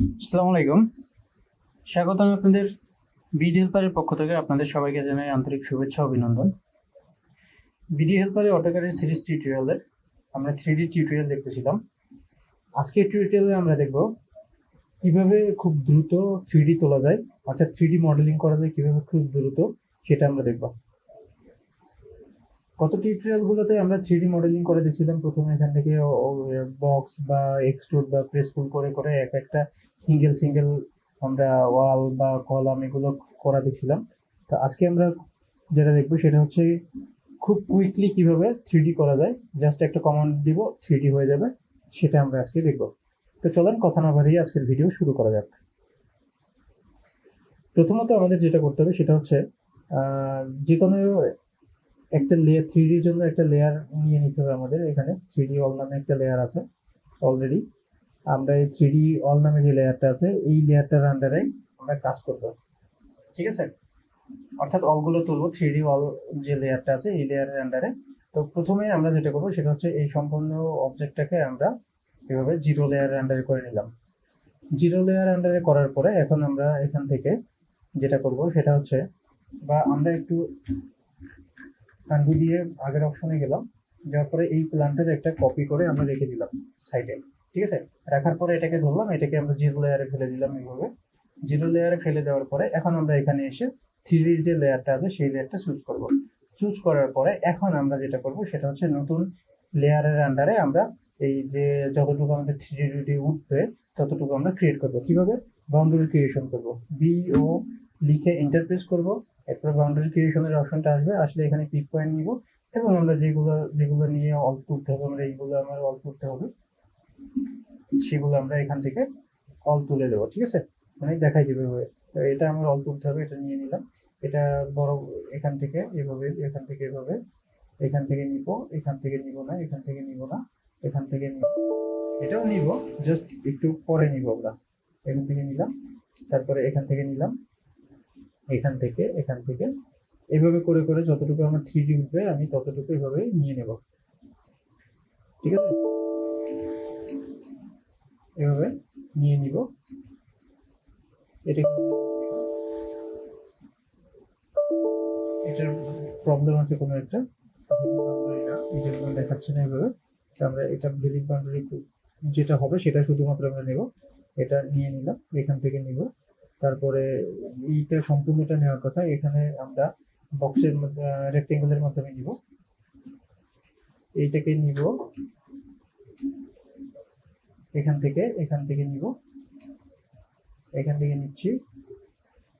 আসসালামু আলাইকুম, স্বাগতম আপনাদের বিডি হেল্পারের পক্ষ থেকে। আপনাদের সবাইকে জানাই আন্তরিক শুভেচ্ছা অভিনন্দন। বিডি হেল্পারে অটোক্যাডের সিরিজ টিউটোরিয়ালে আমরা 3D টিউটোরিয়াল দেখতেছিলাম। আজকের টিউটোরিয়ালে আমরা দেখব কিভাবে খুব দ্রুত 3D তোলা যায়, অর্থাৎ 3D মডেলিং করা যায় কিভাবে খুব দ্রুত, সেটা আমরা দেখব। গত টিউটোরিয়ালগুলোতে আমরা 3D মডেলিং করে দেখছিলাম। প্রথমে এখান থেকে বক্স বা এক্সট্রুড বা প্রেস পুল করে করে একটা সিঙ্গেল আমরা ওয়াল বা কলাম এগুলো করা দেখছিলাম। তো আজকে আমরা যেটা দেখবো সেটা হচ্ছে খুব কুইকলি কিভাবে 3D করা যায়। জাস্ট একটা কমান্ড দিব, 3D হয়ে যাবে, সেটা আমরা আজকে দেখব। তো চলেন কথা না বাড়িয়ে আজকের ভিডিও শুরু করা যাক। প্রথমত আমাদের যেটা করতে হবে সেটা হচ্ছে যে কোনো একটা লেয়ার 3Dর জন্য একটা লেয়ার নিয়ে নিতে হবে আমাদের। এখানে 3D অল নামে একটা লেয়ার আছে অলরেডি। আমরা এই 3D অল নামে যে লেয়ারটা আছে এই লেয়ারটার আন্ডারে আমরা কাজ করব, ঠিক আছে? অর্থাৎ অলগুলো তুলবো 3D অল যে লেয়ারটা আছে এই লেয়ারের আন্ডারে। তো প্রথমে আমরা যেটা করবো সেটা হচ্ছে এই সম্পূর্ণ অবজেক্টটাকে আমরা এভাবে জিরো লেয়ারের আন্ডারে করে নিলাম। জিরো লেয়ার আন্ডারে করার পরে এখন আমরা এখান থেকে যেটা করব সেটা হচ্ছে, বা আমরা একটু আনডু দিয়ে আগের অপশনে গেলাম, যাওয়ার পরে এই প্ল্যানটার একটা কপি করে আমরা রেখে দিলাম সাইডে, ঠিক আছে? রাখার পরে এটাকে ধরলাম, এটাকে আমরা জিরো লেয়ারে ফেলে দিলাম। এইভাবে জিরো লেয়ারে ফেলে দেওয়ার পরে এখন আমরা এখানে এসে 3Dর যে লেয়ারটা আছে সেই লেয়ারটা চুজ করব। চুজ করার পরে এখন আমরা যেটা করব সেটা হচ্ছে নতুন লেয়ারের আন্ডারে আমরা এই যে যতটুকু আমাদের 3D উঠবে ততটুকু আমরা ক্রিয়েট করব। কিভাবে? বাউন্ডারি ক্রিয়েশন করব। BO লিখে এন্টার প্রেস করব, এরপর বাউন্ডারি ক্রিয়েশনের অপশনটা আসলে এখানে পিক পয়েন্ট নিব এবং আমরা যেগুলো নিয়ে অল তুলতে হবে, আমরা এইগুলো আমার অল তুলতে হবে, সেগুলো আমরা এখান থেকে অল তুলে দেবো, ঠিক আছে? মানে দেখাই দিবে হবে। তো এটা আমার অল তুলতে হবে, এটা নিয়ে নিলাম। এটা বড় এখান থেকে এভাবে, এখান থেকে এভাবে, এখান থেকে নিব, এখান থেকে নিব না, এখান থেকে নিব না, এখান থেকে নিব, এটাও নিব, জাস্ট একটু পরে নিব আমরা। এখান থেকে নিলাম, তারপরে এখান থেকে নিলাম, এখান থেকে এভাবে করে করে যতটুকু আমার 3D উঠবে আমি ততটুকু এভাবে নিয়ে নেব, ঠিক আছে? এভাবে নিয়ে নিব। এটা এটার প্রবলেম আছে কোনো একটা, এই জন্য দেখাচ্ছে না এভাবে। আমরা এটা বিলিং বাউন্ডারি যেটা হবে সেটা শুধুমাত্র আমরা নেব। এটা নিয়ে নিলাম, এখান থেকে নিব। তারপরে এইটা সম্পূর্ণটা নেওয়ার কথা, এখানে আমরা বক্সের মধ্যে রেক্টেঙ্গলের মাধ্যমে নিব। এইটাকে নিব, এখান থেকে নিব, এখান থেকে নিচ্ছি।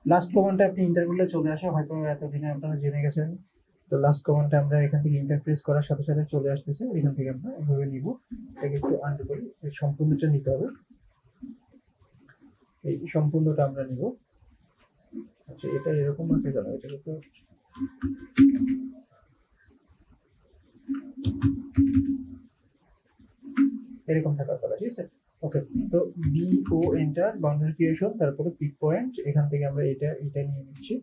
লাস্ট কমান্ডটা আপনি ইন্টার করলে চলে আসে, হয়তো এতদিনে আপনারা জেনে গেছেন। তো লাস্ট কমান্ডটা আমরা এখান থেকে ইন্টারপ্রেস করার সাথে সাথে চলে আসতেছে। এখান থেকে আমরা এভাবে নিব। এটাকে একটু আনডু করি, এই সম্পূর্ণটা নিতে হবে, এই সম্পূর্ণটা আমরা নিব। আচ্ছা, এটা এরকম আছে কেন? এটাকে তো এরকম থাকার কথা, ঠিক আছে? ওকে, তো BO এন্টার বাউন্ডারি ক্রিয়েশন, তারপরে পিক পয়েন্ট, এখান থেকে আমরা এটা নিয়ে নিচ্ছি।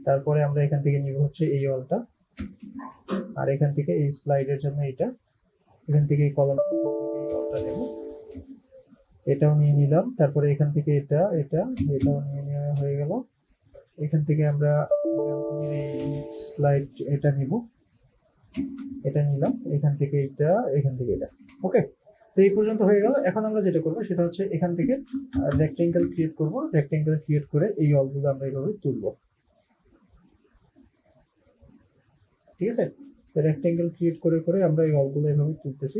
তারপরে আমরা এখান থেকে নিব হচ্ছে এই অলটা, আর এখান থেকে এই স্লাইডের জন্য এটা, এখান থেকে এই কলাম অলটা নেব, এটাও নিয়ে নিলাম। তারপরে এখান থেকে এটাও নিয়ে নেওয়া হয়ে গেল। এখান থেকে আমরা স্লাইড এটা নিব, এটা নিলাম, এখান থেকে এটা, এখান থেকে এটা। ওকে, তো এই পর্যন্ত হয়ে গেল। এখন আমরা যেটা করবো সেটা হচ্ছে এখান থেকে রেক্টেঙ্গেল ক্রিয়েট করব। রেক্টেঙ্গেল ক্রিয়েট করে এই অলগুলো আমরা এইভাবে তুলবো, ঠিক আছে? রেক্টেঙ্গেল ক্রিয়েট করে করে আমরা এই অলগুলো এইভাবে তুলতেছি,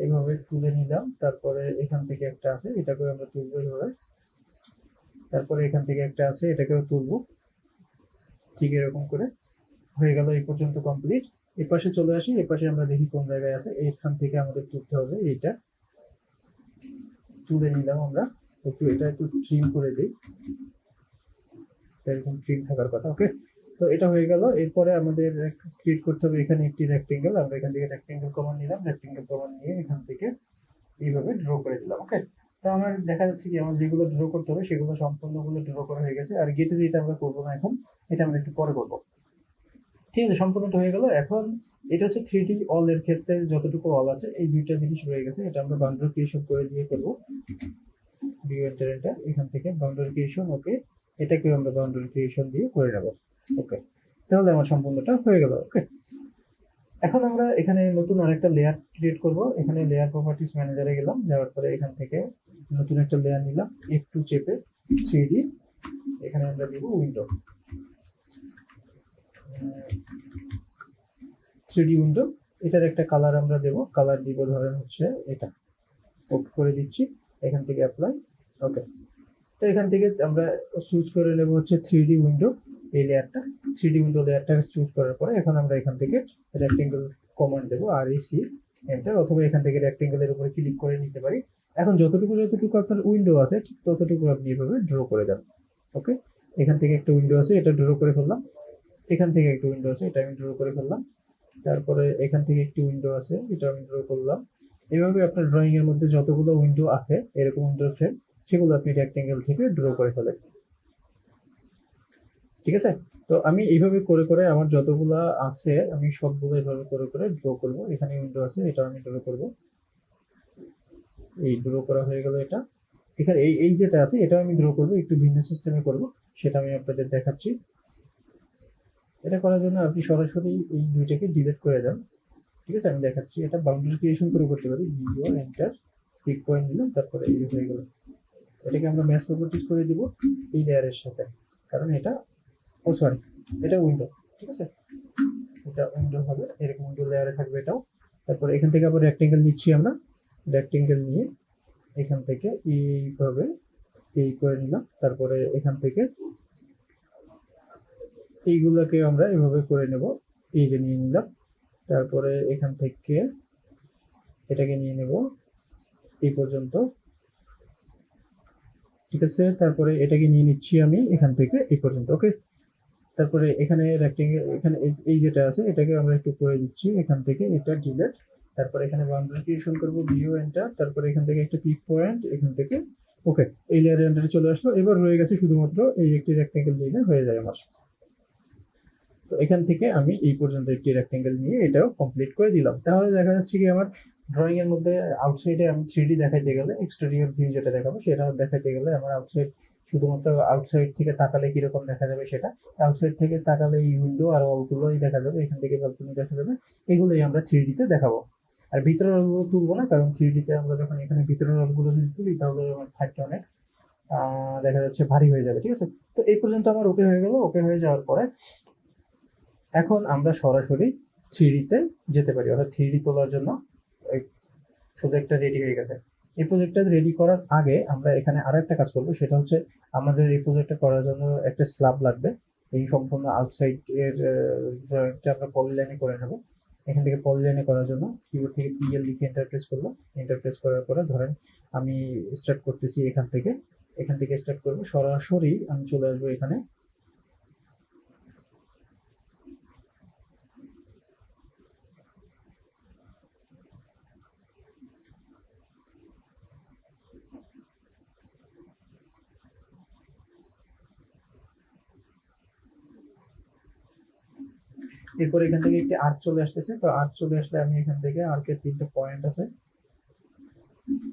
এইভাবে তুলে নিলাম। তারপরে এখান থেকে একটা আছে, এটাকেও আমরা তুলবো এইভাবে। তারপরে এখান থেকে একটা আছে, এটাকেও তুলবো, ঠিক এরকম করে হয়ে গেল। এই পর্যন্ত কমপ্লিট। এই পাশে চলে আসি, এই পাশে আমরা দেখি কোন জায়গায় আছে। এইখান থেকে আমাদের তুলতে হবে, এইটা তুলে নিলাম আমরা। এটা একটু ট্রিম করে দিই, এরকম ট্রিম থাকার কথা। ওকে, তো এটা হয়ে গেল। এরপরে আমাদের ক্রিয়েট করতে হবে এখানে একটি রেক্টেঙ্গেল। আমরা এখান থেকে রেক্টেঙ্গেল কমান্ড নিলাম, রেক্টেঙ্গেল কমান্ড নিয়ে এখান থেকে এইভাবে ড্র করে দিলাম। ওকে, তো আমার দেখা যাচ্ছে কি আমার যেগুলো ড্র করতে হবে সেগুলো সম্পূর্ণগুলো ড্র করা হয়ে গেছে। আর গেটে যেটা আমরা করবো না এখন, এটা আমরা একটু পরে করবো, ঠিক আছে? সম্পূর্ণটা হয়ে গেল। এখন এটা হচ্ছে 3D অল এর ক্ষেত্রে যতটুকু অল আছে এই দুইটা জিনিস রয়ে গেছে, এটা আমরা বাউন্ডারি ক্রিয়েশন করে দিয়ে করব। ভিউ এন্টার এখান থেকে বাউন্ডারি ক্রিয়েশন, ওকে, এটাকে আমরা বাউন্ডারি ক্রিয়েশন দিয়ে করে নেব। ওকে, তাহলে আমার সম্পূর্ণটা হয়ে গেল। ওকে, এখন আমরা এখানে নতুন আরেকটা লেয়ার ক্রিয়েট করব। এখানে লেয়ার প্রপার্টিজ ম্যানেজারে গেলাম, যাওয়ার পরে এখান থেকে নতুন একটা লেয়ার নিলাম, F2 চেপে 3D, এখানে আমরা দিব উইন্ডো, 3D উইন্ডো। এটার একটা কালার আমরা দেব, কালার দিব ধরেন হচ্ছে এটা, ওকে করে দিচ্ছি, এখান থেকে অ্যাপ্লাই। ওকে, তো এখান থেকে আমরা চুজ করে নেব হচ্ছে 3D উইন্ডো, এই লেয়ারটা, 3D উইন্ডো লেয়ারটা চুজ করার পরে এখন আমরা এখান থেকে রেক্টেঙ্গেল কমান্ড দেবো, REC এন্টার, অথবা এখান থেকে রেক্টেঙ্গেলের উপরে ক্লিক করে নিতে পারি। এখন যতটুকু আপনার উইন্ডো আছে ঠিক ততটুকু আপনি এভাবে ড্র করে দেন। ওকে, এখান থেকে একটা উইন্ডো আছে, এটা ড্র করে ফেললাম, এখান থেকে একটা উইন্ডো আছে, এটা আমি ড্র করে ফেললাম, তারপরে এখান থেকে একটি উইন্ডো আছে, এটা আমি ড্র করলাম। এইভাবে আপনার ড্রয়িং এর মধ্যে যতগুলো উইন্ডো আছে এরকম উইন্ডো ফ্রেম, সেগুলো আপনি রেক্টেঙ্গেল থেকে ড্র করে ফেলেন। ঠিক আছে, তো আমি এইভাবে করে করে আমার যতগুলা আছে আমি সবগুলো এইভাবে করে করে ড্র করব। এখানে উইন্ডো আছে, এটা আমি ড্র করব, এই ড্র করা হয়ে গেল। এটা এখানে এই এই যেটা আছে এটা আমি ড্র করব, একটু ভিন্ন সিস্টেমে করব, সেটা আমি আপনাদের দেখাচ্ছি। এটা করার জন্য আপনি সরাসরি এই দুইটাকে ডিলিট করে দেন। ঠিক আছে, আমি দেখাচ্ছি। এটা বাউন্ডারি ক্রিয়েশন করে করতে পারি, ভিউ এন্টার, পিক পয়েন্ট দিলাম, তারপরে এই হয়ে গেল। এটাকে আমরা ম্যাচ প্রপার্টিজ করে দিব এই লেয়ারের সাথে, কারণ এটা, ও সরি, এটা উইন্ডো। ঠিক আছে, এটা উইন্ডো হবে, এরকম উইন্ডো লেয়ারে থাকবে এটাও। তারপরে এখান থেকে আবার রেক্টেঙ্গেল নিচ্ছি আমরা, রেক্টেঙ্গেল নিয়ে এখান থেকে এইভাবে এই করে নিলাম, তারপরে এখান থেকে এইগুলোকে আমরা এভাবে করে নেব, এই যে নিয়ে নিলাম, তারপরে এখান থেকে এটাকে নিয়ে নেব এই পর্যন্ত। ঠিক আছে, তারপরে এটাকে নিয়ে নিচ্ছি আমি এখান থেকে এই পর্যন্ত। ওকে, তারপরে এখানে রেক্টেঙ্গেল, এখানে এই যেটা আছে এটাকে আমরা একটু করে দিচ্ছি, এখান থেকে এটা ডিলিট, তারপরে এখানে বাউন্ডারি ক্রিয়েশন করব, ভিউ এন্টার, তারপরে এখান থেকে একটা পিক পয়েন্ট এখান থেকে। ওকে, এই লেয়ারের আন্ডারে চলে আসলো। এবার রয়ে গেছে শুধুমাত্র এই একটি রেক্টেঙ্গেল দিলে হয়ে যায় আমার। তো এখান থেকে আমি এই পর্যন্ত একটি রেক্টেঙ্গেল নিয়ে এটাও কমপ্লিট করে দিলাম। তাহলে দেখা যাচ্ছে কি আমার ড্রয়িং এর মধ্যে আউটসাইডে আমি 3D দেখাইতে গেলে, এক্সটেরিয়র ভিউ যেটা দেখাবো সেটা দেখাইতে গেলে আমার আউটসাইড, শুধুমাত্র আউটসাইড থেকে তাকালে কিরকম দেখা যাবে সেটা, আউটসাইড থেকে তাকালে এই উইন্ডো আর অলগুলোই দেখা যাবে, এখান থেকে ব্যালকনি দেখা যাবে, এগুলোই আমরা 3D তে দেখাবো। আর ভিতরের অলগুলো তুলবো না, কারণ 3D তে আমরা যখন এখানে ভিতরের অলগুলো যদি তুলি তাহলে আমার থাকতে অনেক দেখা যাচ্ছে ভারী হয়ে যাবে। ঠিক আছে, তো এই পর্যন্ত আমার ওকে হয়ে গেল। ওকে হয়ে যাওয়ার পরে এখন আমরা সরাসরি 3D তে যেতে পারি, অর্থাৎ 3D তোলার জন্য প্রজেক্টটা রেডি হয়ে গেছে। এই প্রজেক্টটা রেডি করার আগে আমরা এখানে আরো একটা কাজ করবো, সেটা হচ্ছে আমাদের এই প্রজেক্টটা করার জন্য একটা স্ল্যাব লাগবে। এই সম্পূর্ণ আউটসাইড এর ড্রয়িংটা আমরা পলিলাইনে করে নেব। এখান থেকে পলিলাইনে করার জন্য কিবোর্ড থেকে PL লিখে এন্টারপ্রেস করলাম। এন্টারপ্রেস করার পরে ধরেন আমি স্টার্ট করতেছি এখান থেকে, স্টার্ট করবো, সরাসরি আমি চলে আসবো এখানে। এরপর এখান থেকে একটি আর্ক চলে আসতেছে, তো আর্ক চলে আসলে আমি এখান থেকে আর্কের 3টে পয়েন্ট আছে।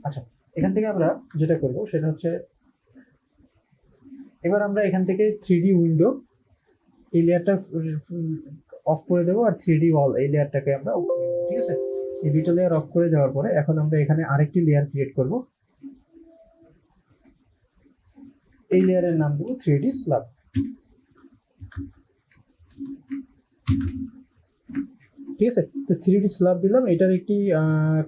আচ্ছা, এখান থেকে আমরা যেটা করব সেটা হচ্ছে এবার আমরা এখান থেকে 3D উইন্ডো এই লেয়ারটা অফ করে দেবো, আর 3D ওয়াল এই লেয়ারটাকে আমরা অফ করে দেবো। ঠিক আছে, এই দুটো লেয়ার অফ করে দেওয়ার পরে এখন আমরা এখানে আরেকটি লেয়ার ক্রিয়েট করব। এই লেয়ারের নাম দেবো 3D স্ল্যাব। ঠিক আছে, তো 3D স্ল্যাব দিলাম, এটার একটি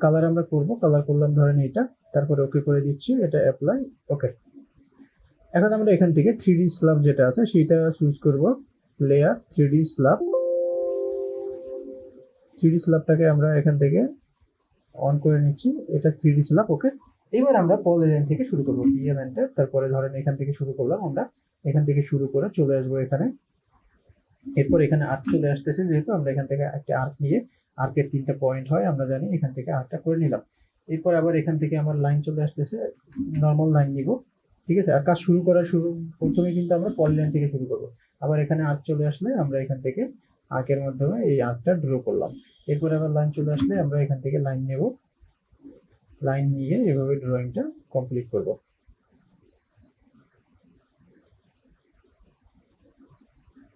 কালার আমরা করব, কালার করলাম ধরেন এটা, তারপরে ওকে করে দিচ্ছি, এটা অ্যাপ্লাই। ওকে, এখন আমরা এখান থেকে 3D স্ল্যাব যেটা আছে সেটা চুজ করব, লেয়ার 3D স্ল্যাব। 3D স্ল্যাবটাকে আমরা এখান থেকে অন করে নিচ্ছি, এটা 3D স্ল্যাব। ওকে, এবার আমরা পলিলাইন থেকে শুরু করব, PL এন্টার, তারপরে ধরেন এখান থেকে শুরু করলাম, আমরা এখান থেকে শুরু করে চলে আসবো এখানে। এরপর এখানে আর্ক চলে আসতেছে, যেহেতু আমরা এখান থেকে একটা আর্ক নিয়ে, আর্কের 3টা পয়েন্ট হয় আমরা জানি, এখান থেকে আর্কটা করে নিলাম। এরপর আবার এখান থেকে আমার লাইন চলে আসতেছে, নর্মাল লাইন নিব। ঠিক আছে, আর কাজ শুরু প্রথমে কিন্তু আমরা পলিলাইন থেকে শুরু করব। আবার এখানে আর্ক চলে আসলে আমরা এখান থেকে আর্কের মাধ্যমে এই আর্কটা ড্র করলাম। এরপরে আবার লাইন চলে আসলে আমরা এখান থেকে লাইন নেব, লাইন নিয়ে এভাবে ড্রয়িংটা কমপ্লিট করব।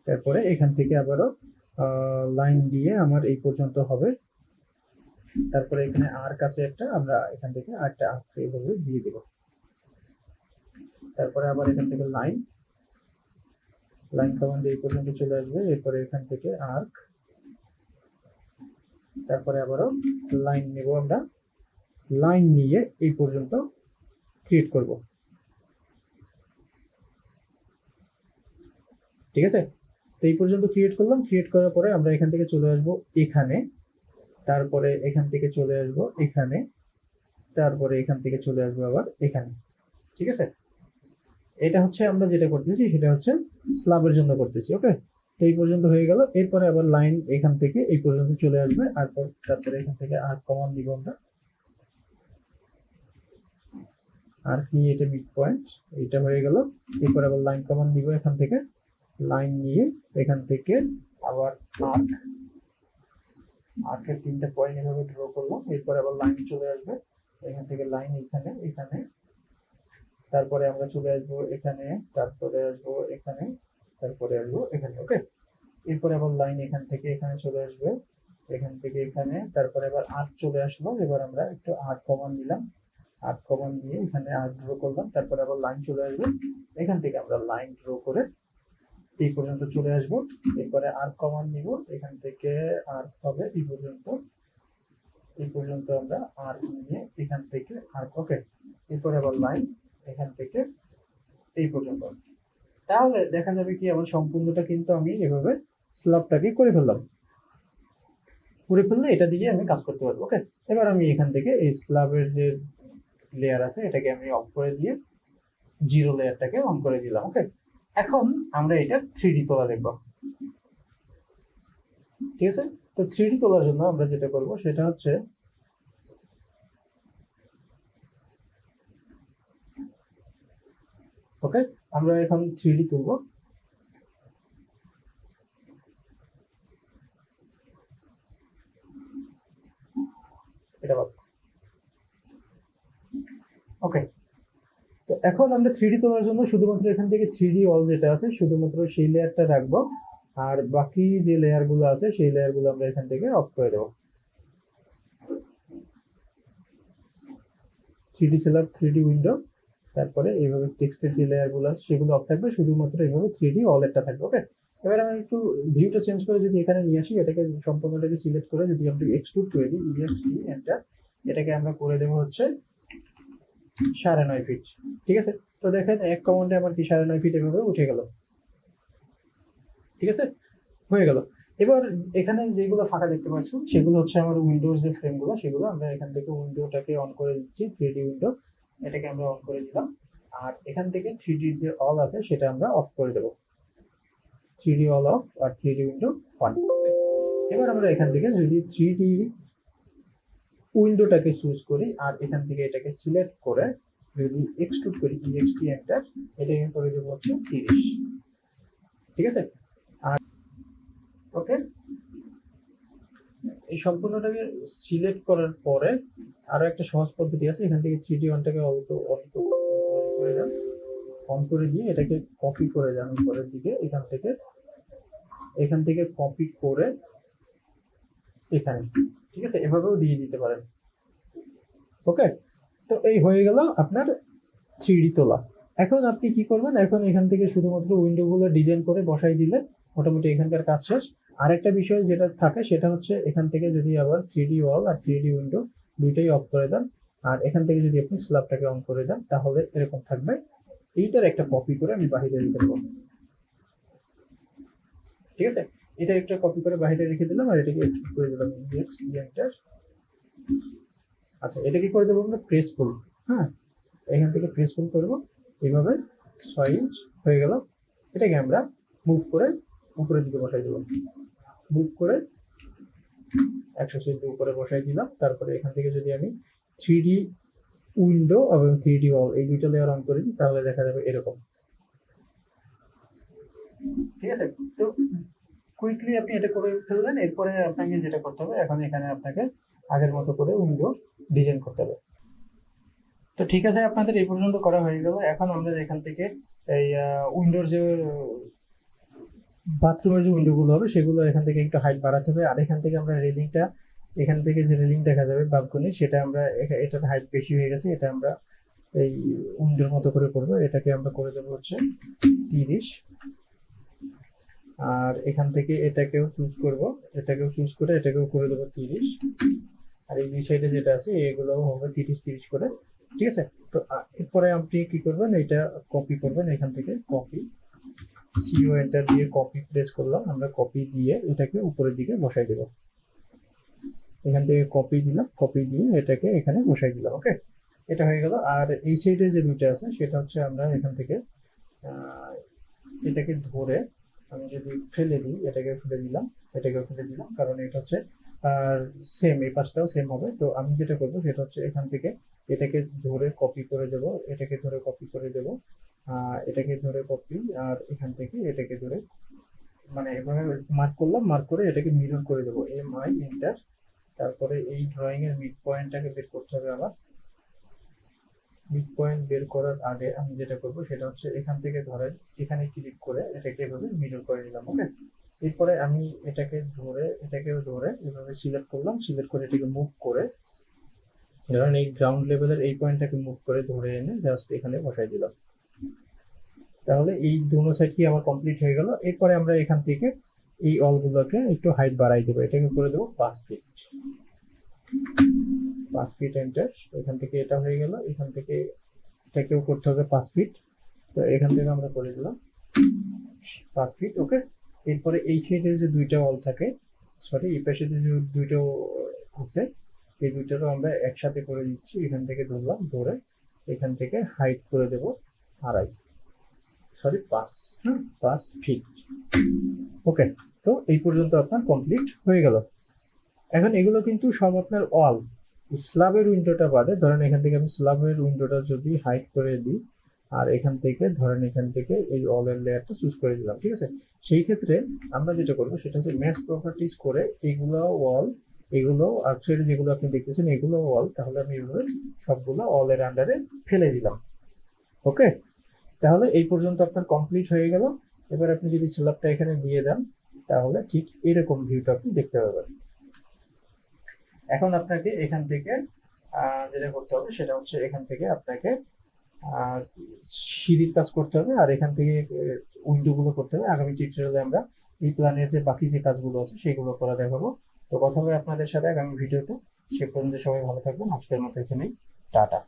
তারপরে এখান থেকে আবারও লাইন দিয়ে আমার এই পর্যন্ত হবে। তারপরে এখানে আর্ক আছে একটা, আমরা এখান থেকে আরেকটা আর্ক এইভাবে দিয়ে দেব। তারপরে আবার এখান থেকে লাইন, লাইন কমান্ড এই পর্যন্ত চলে আসবে। এরপরে এখান থেকে আর্ক, তারপরে আবারও লাইন নেব, আমরা লাইন নিয়ে এই পর্যন্ত ক্রিয়েট করব। ঠিক আছে, তো এই পর্যন্ত ক্রিয়েট করলাম। ক্রিয়েট করার পরে আমরা এখান থেকে চলে আসব এখানে, তারপরে এখান থেকে চলে আসব এখানে, তারপরে এখান থেকে চলে আসবো আবার এখানে। ঠিক আছে, এটা হচ্ছে আমরা যেটা করতেছি সেটা হচ্ছে স্ল্যাবের জন্য করতেছি। ওকে, এই পর্যন্ত হয়ে গেল। এরপরে আবার লাইন এখান থেকে এই পর্যন্ত চলে আসবে, আর তারপরে এখান থেকে আর্ক কমান দিব আমরা, আর্ক নিয়ে এটা মিড পয়েন্ট, এটা হয়ে গেল। এরপর আবার লাইন কমান দিব এখান থেকে, লাইন নিয়ে এখান থেকে আবার আর্ক, আর্কের 3টা পয়েন্ট এভাবে ড্র করলাম। এরপরে আবার লাইন চলে আসবে এখান থেকে, লাইন এখানে এখানে, তারপরে আমরা চলে আসবো এখানে, তারপরে আসবো এখানে, তারপরে আসবো এখানে। ওকে, এরপরে আবার লাইন এখান থেকে এখানে চলে আসবে, এখান থেকে এখানে, তারপরে আবার আর্ক চলে আসলো। এবার আমরা একটু আর্ক কমান নিলাম, আর্ক কমান দিয়ে এখানে আর্ক ড্র করলাম। তারপরে আবার লাইন চলে আসবে, এখান থেকে আমরা লাইন ড্র করে এই পর্যন্ত চলে আসবো। এরপরে আর্ক কমান নিব, এখান থেকে আর্ক হবে এই পর্যন্ত, এই পর্যন্ত আমরা আর্ক নিয়ে এখান থেকে আর্ক। ওকে, এরপরে আবার লাইন এখান থেকে এই পর্যন্ত। তাহলে দেখা যাবে কি আমার সম্পূর্ণটা কিন্তু আমি এভাবে স্ল্যাবটাকে করে ফেললাম। করে ফেললে এটা দিয়ে আমি কাজ করতে পারবো। ওকে, এবার আমি এখান থেকে এই স্ল্যাবের যে লেয়ার আছে এটাকে আমি অফ করে দিয়ে জিরো লেয়ারটাকে অন করে দিলাম। ওকে, এখন আমরা এটা 3D তোলা দেখব। ঠিক আছে, তো 3D তোলার জন্য আমরা যেটা করব সেটা হচ্ছে ওকে, আমরা এখন 3D তুলব। এটা বাদ। ওকে, তো এখন আমরা 3D তোলার জন্য শুধুমাত্র এখান থেকে 3D অল যেটা আছে শুধুমাত্র সেই লেয়ারটা রাখবো, আর বাকি যে লেয়ার গুলো আছে সেই লেয়ার গুলো আমরা এখান থেকে অফ করে দেবো। 3D সেলার, 3D উইন্ডো, তারপরে এইভাবে টেক্সটের যে লেয়ার গুলো আছে সেগুলো অফ থাকবে, শুধুমাত্র এইভাবে 3D অল একটা থাকবে। ওকে, এবার আমি একটু ভিউটা চেঞ্জ করে যদি এখানে নিয়ে আসি, এটাকে সম্পূর্ণটাকে সিলেক্ট করে যদি আমরা এক্সট্রুড করে দিই, EXT এন্টার, এটাকে আমরা করে দেবো হচ্ছে 9.5 ফিট। ঠিক আছে, তো দেখেন এক কমান্ডে আমার কি 9.5 ফিট এভাবে উঠে গেল। ঠিক আছে, হয়ে গেল। এবার এখানে যেগুলো ফাঁকা দেখতে পাচ্ছেন সেগুলো হচ্ছে আমার উইন্ডোজ যে ফ্রেমগুলো, সেগুলো আমরা এখান থেকে উইন্ডোটাকে অন করে দিচ্ছি, 3D উইন্ডো এটাকে আমরা অন করে দিলাম। আর এখান থেকে 3D যে অল আছে সেটা আমরা অফ করে দেবো, 3D অল অফ আর 3D উইন্ডো অন। এবার আমরা এখান থেকে যদি 3D উইন্ডোটাকে চুজ করি আর এখান থেকে এটাকে সিলেক্ট করে যদি এক্সট্রুড করি, EXT এন্টার, এটাকে করে দেবো হচ্ছে 30। ঠিক আছে, আর ওকে, এই সম্পূর্ণটাকে সিলেক্ট করার পরে আরো একটা সহজ পদ্ধতি আছে, এখান থেকে 3D অনটাকে অল্প অল্প করে দেন, অন করে দিয়ে এটাকে কপি করে যান উপরের দিকে, এখান থেকে কপি করে এখানে। ঠিক আছে, এভাবেও দিয়ে দিতে পারেন। ওকে, তো এই হয়ে গেল আপনার 3D তোলা। এখন আপনি কি করবেন, এখন এখান থেকে শুধুমাত্র উইন্ডো গুলো ডিজাইন করে বসাই দিলে মোটামুটি এখানকার কাজ শেষ। আরেকটা বিষয় যেটা থাকে সেটা হচ্ছে এখান থেকে যদি আবার 3D ওয়াল আর 3D উইন্ডো দুইটাই অফ করে দেন, আর এখান থেকে যদি আপনি স্ল্যাবটাকে অন করে দেন, তাহলে এরকম থাকবে। এইটার একটা কপি করে আমি বাহিরে রেখে দেবো। ঠিক আছে, এটা একটা কপি করে বাহিরে রেখে দিলাম, আর এটাকে এক্সট্রুড করে দিলাম, EXT এন্টার। আচ্ছা, এটাকে করে দেবো আমরা প্রেস ফুল। হ্যাঁ, এখান থেকে প্রেস ফুল করবো এইভাবে, 6 ইঞ্চ হয়ে গেল। এটাকে আমরা মুভ করে উপরের দিকে বসাই দেবো, মুভ করে 180 উপরে বসাই দিলাম। তারপরে এখান থেকে যদি আমি 3D উইন্ডো এবং 3D ওয়াল এই দুইটা লেয়ার অন করে দিই, তাহলে দেখা যাবে এরকম। ঠিক আছে, তো কুইকলি আপনি এটা করে ফেললেন। এরপরে আপনাকে যেটা করতে হবে, এখন এখানে আপনাকে আগের মতো করে উইন্ডো ডিজাইন করতে হবে। তো ঠিক আছে, আপনাদের এই পর্যন্ত করা হয়ে গেল। এখন আমরা এখান থেকে এই উইন্ডোর যে বাথরুমের যে উইন্ডো গুলো হবে সেগুলো এখান থেকে একটু হাইট বাড়াতে হবে। আর এখান থেকে আমরা রেলিংটা, এখান থেকে যে রেলিং দেখা যাবে বালকনি, সেটা আমরা এটার হাইট বেশি হয়ে গেছে, এটা আমরা এই উইন্ডোর মতো করে করবো। এটাকে আমরা করে দেবো হচ্ছে 30। আর এখান থেকে এটাকেও চুজ করব, এটাকেও চুজ করে এটাকেও করে দেবো 30। আর এই দুই সাইডে যেটা আছে এগুলোও হবে 30 করে। ঠিক আছে, তো এরপরে আপনি কি করবেন, এটা কপি করবেন। এখান থেকে কপি, সিও এন্টার দিয়ে কপি প্রেস করলাম, আমরা কপি দিয়ে এটাকে উপরের দিকে বসাই দেব। এখান থেকে কপি দিলাম, কপি দিয়ে এটাকে এখানে বসাই দিলাম। ওকে, এটা হয়ে গেল। আর এই সাইডে যে দুইটা আছে সেটা হচ্ছে আমরা এখান থেকে এটাকে ধরে আমি যদি ফেলে দিই, এটাকে ফেলে দিলাম, এটাকে ফেলে দিলাম, কারণ এটা হচ্ছে আর সেম, এই পাশটাও সেম হবে। তো আমি যেটা করবো সেটা হচ্ছে এখান থেকে এটাকে ধরে কপি করে দেব, এটাকে ধরে কপি করে দেব, এটাকে ধরে কপি, আর এখান থেকে এটাকে ধরে মানে এভাবে মার্ক করলাম, মার্ক করে এটাকে মিরর করে দেবো, MI এন্টার। তারপরে এই ড্রয়িং এর মিড পয়েন্টটাকে বের করতে হবে। আবার মিড পয়েন্ট বের করার আগে আমি যেটা করব সেটা হচ্ছে এখান থেকে ধরে এখানে ক্লিক করে এটাকে এভাবে মিরর করে নিলাম। ওকে, এরপরে আমি এটাকে ধরে এটাকেও ধরে এভাবে সিলেক্ট করলাম, সিলেক্ট করে এটাকে মুভ করে, ধরেন এই গ্রাউন্ড লেভেলের এই পয়েন্টটাকে মুভ করে ধরে এনে জাস্ট এখানে বসাই দিলাম। তাহলে এই দুটো সাইড কি আমার কমপ্লিট হয়ে গেল। এরপরে আমরা এখান থেকে এই অলগুলোকে একটু হাইট বাড়াই দেবো, এটাকে করে দেবো 5 ফিট। 5 fit enter. এখান থেকে এটা হয়ে গেল, এখান থেকে এটাকেও করতে হবে 5 ফিট। তো এখান থেকে আমরা করে দিলাম 5 ফিট। ওকে, এরপরে এই সাইডে যে দুইটা অল থাকে, সরি এই পাশে যে দুইটা আছে, এই দুইটারও আমরা একসাথে করে দিচ্ছি। এখান থেকে ধরলাম, ধরে এখান থেকে হাইট করে দেব 5 ফিট। ওকে, তো এই পর্যন্ত আপনার কমপ্লিট হয়ে গেল। এখন এগুলো কিন্তু সব আপনার অল, স্ল্যাবের উইন্ডোটা বাদে। ধরেন এখান থেকে আমি স্ল্যাবের উইন্ডোটা যদি হাইড করে দিই, আর এখান থেকে ধরেন এখান থেকে এই অলের লেয়ারটা চুজ করে দিলাম, ঠিক আছে। সেই ক্ষেত্রে আমরা যেটা করবো সেটা হচ্ছে ম্যাচ প্রপার্টিজ করে এগুলো অল, এগুলো আর সাইডে যেগুলো আপনি দেখতেছেন এগুলো অল, তাহলে আমি এভাবে সবগুলো অলের আন্ডারে ফেলে দিলাম। ওকে, তাহলে এই পর্যন্ত আপনার কমপ্লিট হয়ে গেল। এবার আপনি যদি স্ল্যাবটা এখানে দিয়ে দেন তাহলে ঠিক এরকম ভিউটা আপনি দেখতে পাবেন। এখন আপনাকে এখান থেকে যেটা করতে হবে সেটা হচ্ছে এখান থেকে আপনাকে সিঁড়ির কাজ করতে হবে, আর এখান থেকে উইন্ডো গুলো করতে হবে। আগামী টিউটোরিয়ালে আমরা এই প্ল্যানের যে বাকি যে কাজগুলো আছে সেগুলো করা দেখাবো। তো কথা হবে আপনাদের সাথে আগামী ভিডিওতে। সে পর্যন্ত সবাই ভালো থাকবেন। আজকের মতো এখানেই টাটা।